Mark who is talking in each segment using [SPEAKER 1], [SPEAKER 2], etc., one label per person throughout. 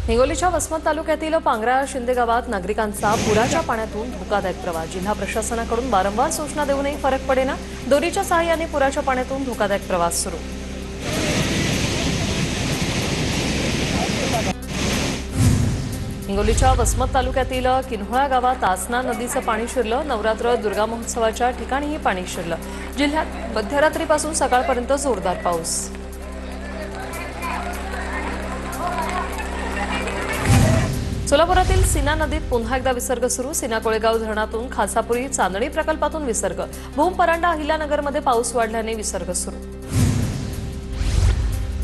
[SPEAKER 1] हिंगोलीच्या वसमत तालुक्यातील पांगरा शिंदे गावात नागरिकांचा पुराच्या पाण्यातून धोकादायक प्रवास। जिल्हा प्रशासनाकडून वारंवार सूचना देऊनही फरक पडेना। दोरीच्या सहाय्याने पुराच्या पाण्यातून धोकादायक प्रवास सुरू। हिंगोलीच्या वसमत तालुक्यातील किन्होळा गावात आसना नदीचं पाणी शिरलं। नवरात्र दुर्गा महोत्सवाच्या ठिकाणीही पाणी शिरलं। जिल्ह्यात मध्यरात्रीपासून सकाळपर्यंत जोरदार पाऊस। सोलापुरातील सीना नदीत पुन्हा एकदा विसर्ग सुरू। सीना कोळेगाव धरणातून खासापुरी चांदणी प्रकल्पातून विसर्ग। भूम परांडा अहिल्यानगरमध्ये पाऊस वाढल्याने विसर्ग सुरू।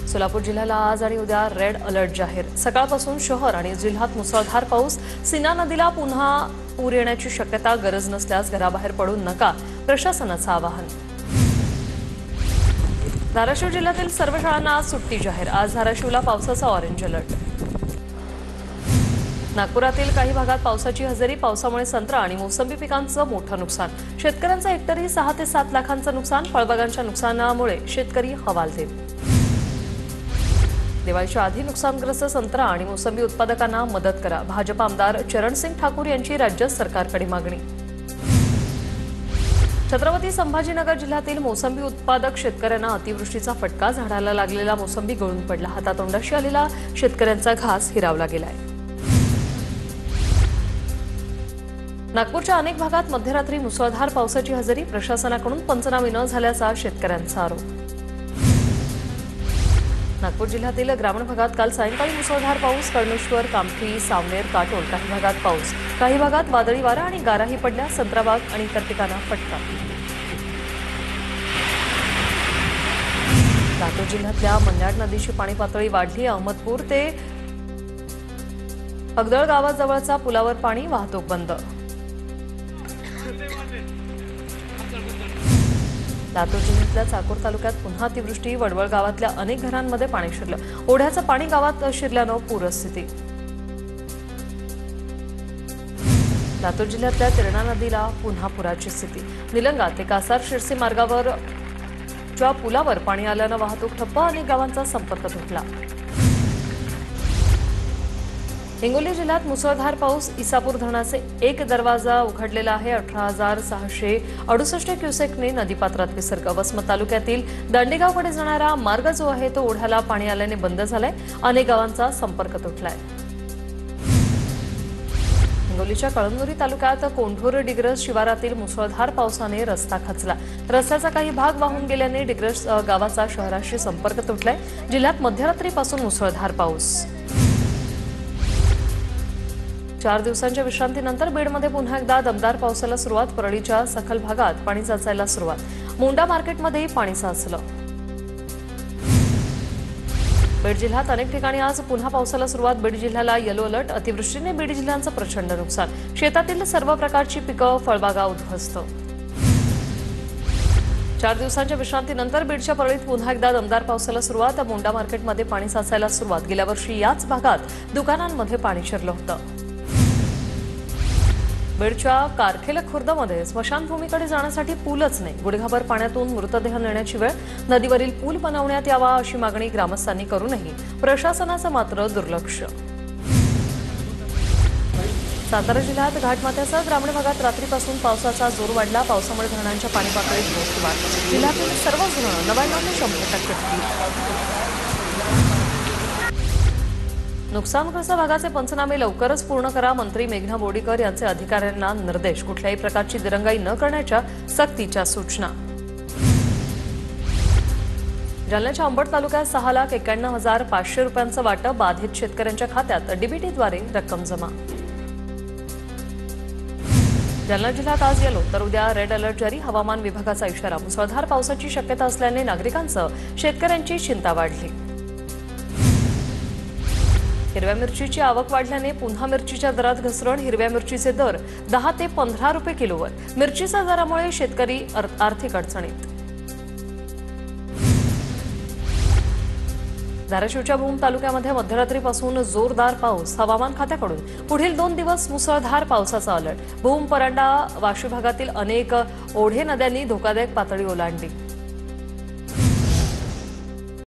[SPEAKER 1] सोलापूर जिल्ह्याला आज आणि उद्या रेड अलर्ट जाहीर। सकाळपासून शहर आणि जिल्ह्यात मुसळधार पाऊस। सीना नदीला पुन्हा पूर येण्याची शक्यता। गरज नसल्यास घराबाहेर पडू नका, प्रशासनाचं आवाहन। धाराशिव जिल्ह्यातील सर्व शाळांना आज सुट्टी जाहीर। आज धाराशिवला पावसाचा ऑरेंज अलर्ट। नागपुरातील काही भागात पावसाची हजेरी। पावसामुळे संत्रा आणि मोसंबी पिकांचं मोठं नुकसान। शेतकऱ्यांचं हेक्टरी 6 ते 7 लाखांचं नुकसान। फळबागांच्या नुकसानामुळे शेतकरी हवालदिल। दिवाळीच्या आधी नुकसानग्रस्त संत्रा आणि मोसंबी उत्पादकांना मदत करा। भाजप आमदार चरणसिंग ठाकूर यांची राज्य सरकारकडे मागणी। छत्रपती संभाजीनगर जिल्ह्यातील मोसंबी उत्पादक शेतकऱ्यांना अतिवृष्टीचा फटका। झाडाला लागलेला मोसंबी गळून पडला। हातातोंडाशी आलेला शेतकऱ्यांचा घास हिरावला गेलाय। नागपूरच्या अनेक भागात मध्यरात्री मुसळधार पावसाची हजेरी। प्रशासनाकडून पंचनामे न झाल्याचा शेतकऱ्यांचा आरोप। नागपूर जिल्ह्यातील ग्रामीण भागात काल सायंकाळी मुसळधार पाऊस। कळमेश्वर, कामठी, सावनेर, काटोल काही भागात पाऊस। काही भागात वादळी वारा आणि गाराही पडल्या। संत्राबाग आणि इतर पिकांना फटका। लातूर जिल्ह्यातल्या मन्याड नदीची पाणी पातळी वाढली। अहमदपूर ते अगदळ गावाजवळचा पुलावर पाणी। वाहतूक बंद। लातूर जिल्ह्यातल्या चाकूर तालुक्यात पुन्हा अतिवृष्टी। वडवळ गावातल्या अनेक घरांमध्ये पाणी शिरलं। ओढ्याचं पाणी गावात शिरल्यानं पूरस्थिती। लातूर जिल्ह्यातल्या तिरणा नदीला पुन्हा पुराची स्थिती। निलंगा ते कासार शिरसी मार्गावरच्या पुलावर पाणी आल्यानं वाहतूक ठप्प। अनेक गावांचा संपर्क तुटला। हिंगोली जिल्ह्यात मुसळधार पाऊस। इसापूर धरणाचे एक दरवाजा उघडलेला आहे। 18,668 क्युसेकने नदीपात्रात विसर्ग। वसमत तालुक्यातील दांडेगावकडे जाणारा मार्ग जो आहे तो ओढ्याला पाणी आल्याने बंद झालाय। अनेक गावांचा संपर्क तुटलाय। हिंगोलीच्या कळमनुरी तालुक्यात कोंढूर डिग्रस शिवारातील मुसळधार पावसाने रस्ता खचला। रस्त्याचा काही भाग वाहून गेल्याने डिग्रस गावाचा शहराशी संपर्क तुटलाय। जिल्ह्यात मध्यरात्रीपासून मुसळधार पाऊस। 4 दिवसांच्या विश्रांतीनंतर बीडमध्ये पुन्हा एकदा दमदार पावसाला सुरुवात। परळीच्या सखल भागात पाणी साचायला सुरुवात। मुंडा मार्केटमध्येही पाणी साचलं। बीड जिल्ह्यात अनेक ठिकाणी आज पुन्हा पावसाला सुरुवात। बीड जिल्ह्याला येलो अलर्ट। अतिवृष्टीने बीड जिल्ह्याचं प्रचंड नुकसान। शेतातील सर्व प्रकारची पिकं, फळबागा उद्ध्वस्त। 4 दिवसांच्या विश्रांतीनंतर बीडच्या परळीत पुन्हा एकदा दमदार पावसाला सुरुवात। मुंडा मार्केटमध्ये पाणी साचायला सुरुवात। गेल्या वर्षी याच भागात दुकानांमध्ये पाणी शिरलं होतं। बीडच्या कारखेल खुर्दमध्ये स्मशानभूमीकडे जाण्यासाठी पूलच नाही। गुडघाभर पाण्यातून मृतदेह नेण्याची वेळ। नदीवरील पूल बनवण्यात यावा अशी मागणी ग्रामस्थांनी करूनही प्रशासनाचं मात्र दुर्लक्ष। सातारा जिल्ह्यात घाटमाथ्यासह ग्रामीण भागात रात्रीपासून पावसाचा जोर वाढला। पावसामुळे धरणांच्या पाणी पातळीत मोठी वाढ। जिल्ह्यातील सर्व धरणं 99 ते 100% भरली। नुकसानग्रस्त भागाचे पंचनामे लवकरच पूर्ण करा। मंत्री मेघना बोर्डीकर यांचे अधिकाऱ्यांना निर्देश। कुठल्याही प्रकारची दिरंगाई न करण्याच्या सक्तीच्या सूचना। जालन्याच्या अंबड तालुक्यात 6,91,500 रुपयांचं वाटप। बाधित शेतकऱ्यांच्या खात्यात डीबीटीद्वारे रक्कम जमा। जालना जिल्ह्यात आज येलो तर उद्या रेड अलर्ट जारी। हवामान विभागाचा इशारा। मुसळधार पावसाची शक्यता असल्याने नागरिकांसह शेतकऱ्यांची चिंता वाढली। हिरव्या मिरचीची आवक वाढल्याने पुन्हा मिरचीच्या दरात घसरण। हिरव्या मिरचीचे दर 10 ते 15 रुपये किलोवर। मिरचीच्या दरामुळे शेतकरी आर्थिक अडचणीत। धाराशिवच्या भूम तालुक्यामध्ये मध्यरात्रीपासून जोरदार पाऊस। हवामान खात्याकडून पुढील 2 दिवस मुसळधार पावसाचा अलर्ट। भूम परांडा वाशी भागातील अनेक ओढे नद्यांनी धोकादायक पातळी ओलांडली।